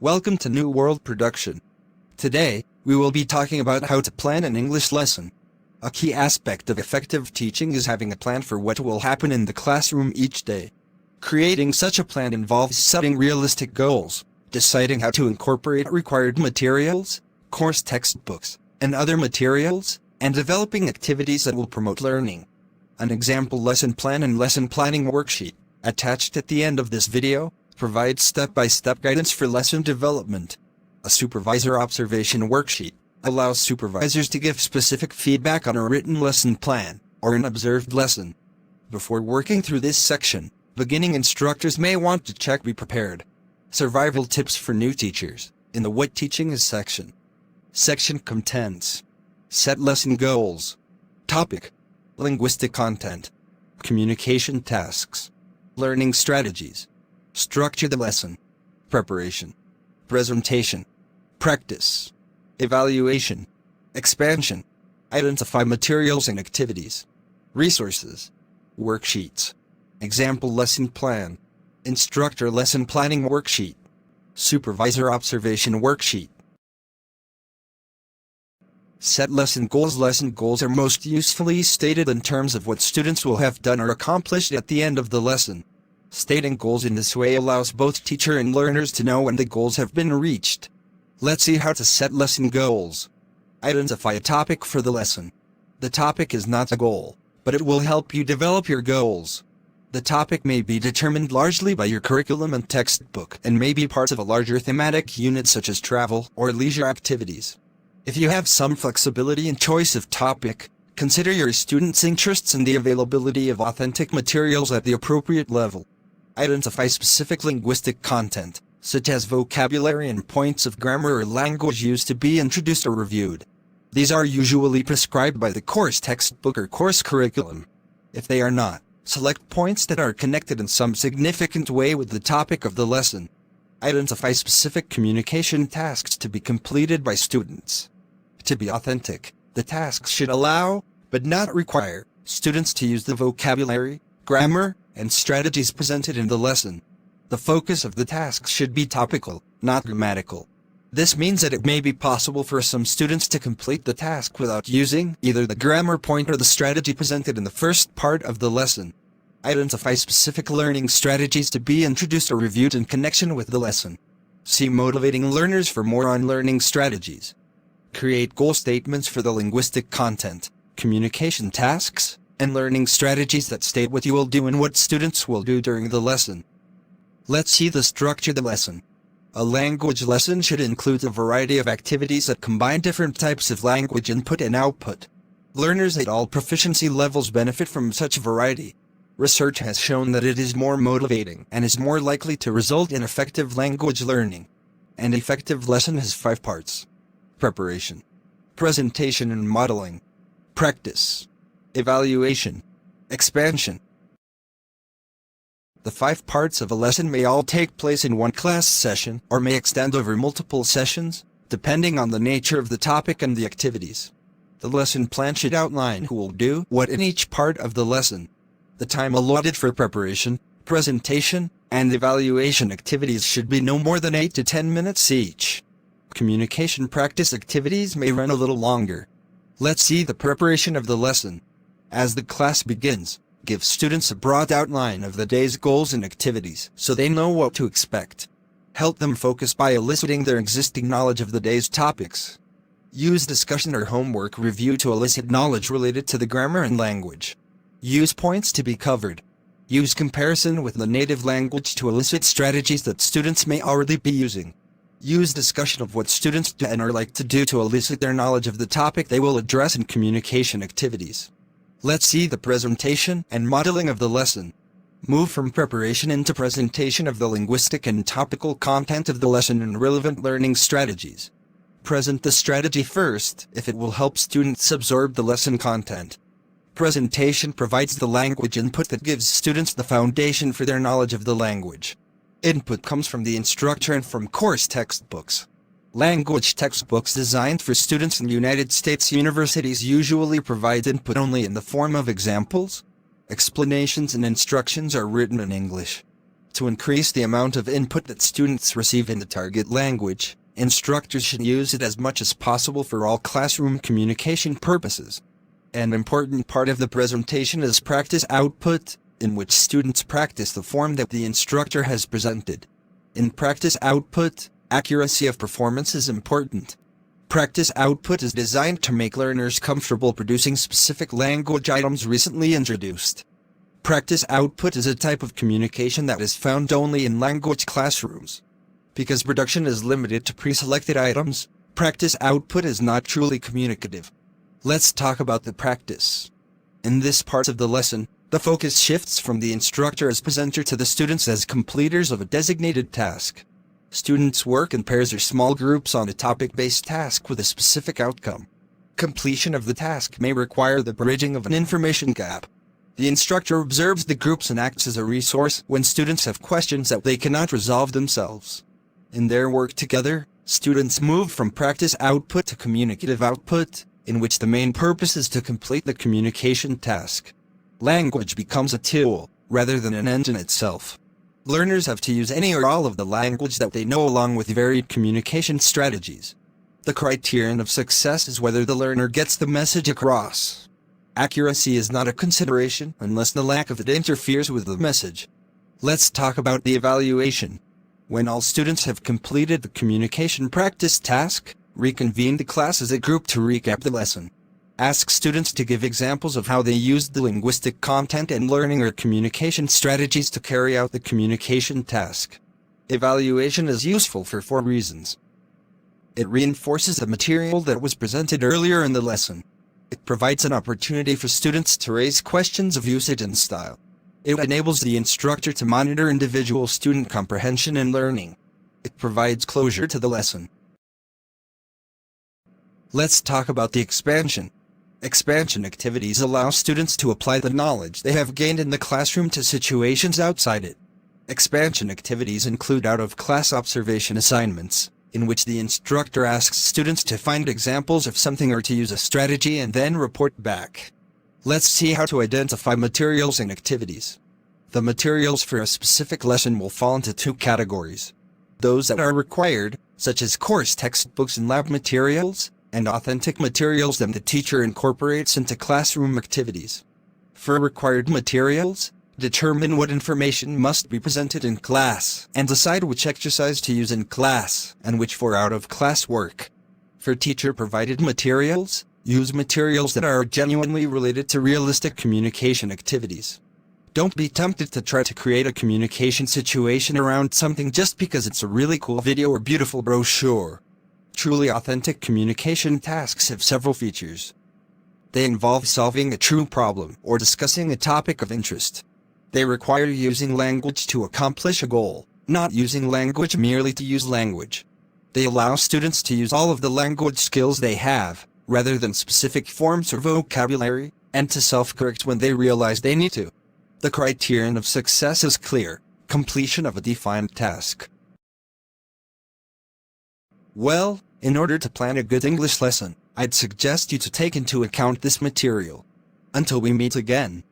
Welcome to New World Production. Today, we will be talking about how to plan an English lesson. A key aspect of effective teaching is having a plan for what will happen in the classroom each day. Creating such a plan involves setting realistic goals, deciding how to incorporate required materials, course textbooks, and other materials, and developing activities that will promote learning. An example lesson plan and lesson planning worksheet, attached at the end of this video, provides step-by-step guidance for lesson development. A supervisor observation worksheet allows supervisors to give specific feedback on a written lesson plan or an observed lesson. Before working through this section, beginning instructors may want to check Be Prepared. Survival tips for new teachers in the What Teaching Is section. Section Contents. Set lesson goals. Topic: linguistic content. Communication tasks. Learning strategies. Structure the lesson. Preparation. Presentation. Practice. Evaluation. Expansion. Identify materials and activities. Resources. Worksheets. Example lesson plan. Instructor lesson planning worksheet. Supervisor observation worksheet. Set lesson goals. Lesson goals are most usefully stated in terms of what students will have done or accomplished at the end of the lesson. Stating goals in this way allows both teacher and learners to know when the goals have been reached. Let's see how to set lesson goals. Identify a topic for the lesson. The topic is not a goal, but it will help you develop your goals. The topic may be determined largely by your curriculum and textbook and may be part of a larger thematic unit such as travel or leisure activities. If you have some flexibility in choice of topic, consider your students' interests and the availability of authentic materials at the appropriate level. Identify specific linguistic content, such as vocabulary and points of grammar or language used to be introduced or reviewed. These are usually prescribed by the course textbook or course curriculum. If they are not, select points that are connected in some significant way with the topic of the lesson. Identify specific communication tasks to be completed by students. To be authentic, the tasks should allow, but not require, students to use the vocabulary, grammar, and strategies presented in the lesson. The focus of the tasks should be topical, not grammatical. This means that it may be possible for some students to complete the task without using either the grammar point or the strategy presented in the first part of the lesson. Identify specific learning strategies to be introduced or reviewed in connection with the lesson. See Motivating Learners for more on learning strategies. Create goal statements for the linguistic content, communication tasks, and learning strategies that state what you will do and what students will do during the lesson. Let's see the structure of the lesson. A language lesson should include a variety of activities that combine different types of language input and output. Learners at all proficiency levels benefit from such variety. Research has shown that it is more motivating and is more likely to result in effective language learning. An effective lesson has 5 parts. Preparation, presentation and modeling, practice, evaluation, expansion. The 5 parts of a lesson may all take place in one class session or may extend over multiple sessions, depending on the nature of the topic and the activities. The lesson plan should outline who will do what in each part of the lesson. The time allotted for preparation, presentation, and evaluation activities should be no more than 8 to 10 minutes each. Communication practice activities may run a little longer. Let's see the preparation of the lesson. As the class begins, give students a broad outline of the day's goals and activities so they know what to expect. Help them focus by eliciting their existing knowledge of the day's topics. Use discussion or homework review to elicit knowledge related to the grammar and language. Use points to be covered. Use comparison with the native language to elicit strategies that students may already be using. Use discussion of what students do and are like to do to elicit their knowledge of the topic they will address in communication activities. Let's see the presentation and modeling of the lesson. Move from preparation into presentation of the linguistic and topical content of the lesson and relevant learning strategies. Present the strategy first if it will help students absorb the lesson content. Presentation provides the language input that gives students the foundation for their knowledge of the language. Input comes from the instructor and from course textbooks. Language textbooks designed for students in United States universities usually provide input only in the form of examples. Explanations and instructions are written in English. To increase the amount of input that students receive in the target language, instructors should use it as much as possible for all classroom communication purposes. An important part of the presentation is practice output, in which students practice the form that the instructor has presented. In practice output, accuracy of performance is important. Practice output is designed to make learners comfortable producing specific language items recently introduced. Practice output is a type of communication that is found only in language classrooms. Because production is limited to pre-selected items, practice output is not truly communicative. Let's talk about the practice. In this part of the lesson, the focus shifts from the instructor as presenter to the students as completers of a designated task. Students work in pairs or small groups on a topic-based task with a specific outcome. Completion of the task may require the bridging of an information gap. The instructor observes the groups and acts as a resource when students have questions that they cannot resolve themselves. In their work together, students move from practice output to communicative output, in which the main purpose is to complete the communication task. Language becomes a tool, rather than an end in itself. Learners have to use any or all of the language that they know along with varied communication strategies. The criterion of success is whether the learner gets the message across. Accuracy is not a consideration unless the lack of it interferes with the message. Let's talk about the evaluation. When all students have completed the communication practice task, reconvene the class as a group to recap the lesson. Ask students to give examples of how they used the linguistic content and learning or communication strategies to carry out the communication task. Evaluation is useful for 4 reasons. It reinforces the material that was presented earlier in the lesson. It provides an opportunity for students to raise questions of usage and style. It enables the instructor to monitor individual student comprehension and learning. It provides closure to the lesson. Let's talk about the expansion. Expansion activities allow students to apply the knowledge they have gained in the classroom to situations outside it. Expansion activities include out-of-class observation assignments, in which the instructor asks students to find examples of something or to use a strategy and then report back. Let's see how to identify materials and activities. The materials for a specific lesson will fall into 2 categories. Those that are required, such as course textbooks and lab materials, and authentic materials that the teacher incorporates into classroom activities. For required materials, determine what information must be presented in class, and decide which exercise to use in class, and which for out-of-class work. For teacher-provided materials, use materials that are genuinely related to realistic communication activities. Don't be tempted to try to create a communication situation around something just because it's a really cool video or beautiful brochure. Truly authentic communication tasks have several features. They involve solving a true problem or discussing a topic of interest. They require using language to accomplish a goal, not using language merely to use language. They allow students to use all of the language skills they have, rather than specific forms or vocabulary, and to self-correct when they realize they need to. The criterion of success is clear: completion of a defined task. Well, in order to plan a good English lesson, I'd suggest you to take into account this material. Until we meet again.